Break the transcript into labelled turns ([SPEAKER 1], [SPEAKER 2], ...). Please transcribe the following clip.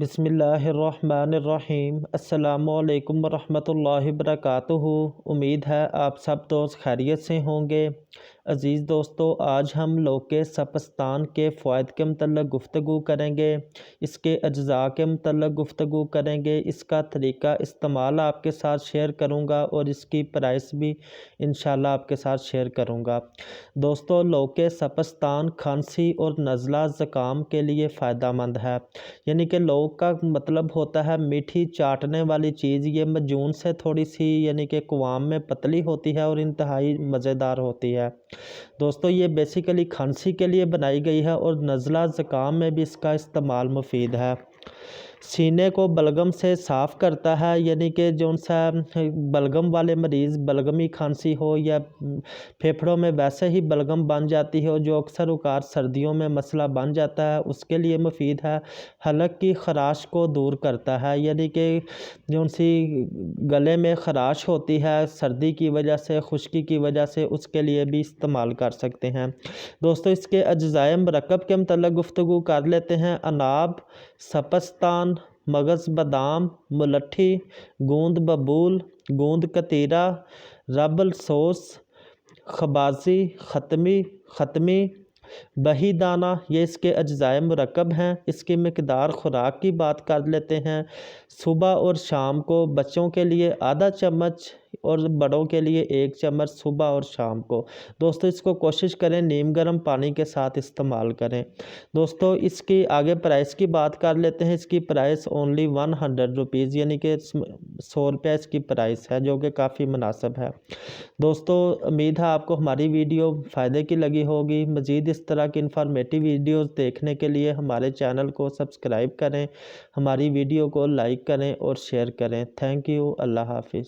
[SPEAKER 1] बिस्मिल्लाहिर्रहमानिर्रहीम। अस्सलामुअलैकुम वरहमतुल्लाहि वबरकातुहू। उम्मीद है आप सब दोस्त खैरियत से होंगे। अज़ीज़ दोस्तों, आज हम लौके सपस्तान के फ़वाइद के मतलब गुफ्तगू करेंगे, इसके अज्ज़ा के मतलब गुफ्तगू करेंगे, इसका तरीक़ा इस्तेमाल आपके साथ शेयर करूँगा और इसकी प्राइस भी इंशाल्लाह आपके साथ शेयर करूँगा। दोस्तों, लौके सपस्तान खांसी और नज़ला ज़ुकाम के लिए फ़ायदेमंद है। यानी कि लौक का मतलब होता है मीठी चाटने वाली चीज़। ये मजून से थोड़ी सी यानी कि क़वाम में पतली होती है और इंतहाई मज़ेदार होती है। दोस्तों, ये बेसिकली खांसी के लिए बनाई गई है और नज़ला ज़ुकाम में भी इसका इस्तेमाल मुफीद है। सीने को बलगम से साफ़ करता है, यानी कि जो सा बलगम वाले मरीज़ बलगमी खांसी हो या फेफड़ों में वैसे ही बलगम बन जाती हो जो अक्सर औक़ात सर्दियों में मसला बन जाता है, उसके लिए मुफीद है। हलक की ख़राश को दूर करता है, यानी कि जो सी गले में ख़राश होती है सर्दी की वजह से, खुश्की की वजह से, उसके लिए भी इस्तेमाल कर सकते हैं। दोस्तों, इसके अज्ज़ाए मरकब के मतलब गुफ्तगू कर लेते हैं। अनाब, सपस्तान, मगज़ बादाम, मुलट्ठी, गूंद बबूल, गूंद कतीरा, रबल सोस, खबाजी, ख़त्मी, बही दाना, ये इसके अज्ज़ाए मुरक्कब हैं। इसकी मिक़दार ख़ुराक की बात कर लेते हैं। सुबह और शाम को बच्चों के लिए आधा चम्मच और बड़ों के लिए 1 चम्मच सुबह और शाम को। दोस्तों, इसको कोशिश करें नीम गर्म पानी के साथ इस्तेमाल करें। दोस्तों, इसकी आगे प्राइस की बात कर लेते हैं। इसकी प्राइस ओनली 100 रुपीज़, यानी कि 100 रुपये इसकी प्राइस है, जो कि काफ़ी मुनासिब है। दोस्तों, उम्मीद है आपको हमारी वीडियो फ़ायदे की लगी होगी। मज़ीद इस तरह की इन्फॉर्मेटिव वीडियोज़ देखने के लिए हमारे चैनल को सब्सक्राइब करें, हमारी वीडियो को लाइक करें और शेयर करें। Thank you. अल्लाह हाफ़िज़।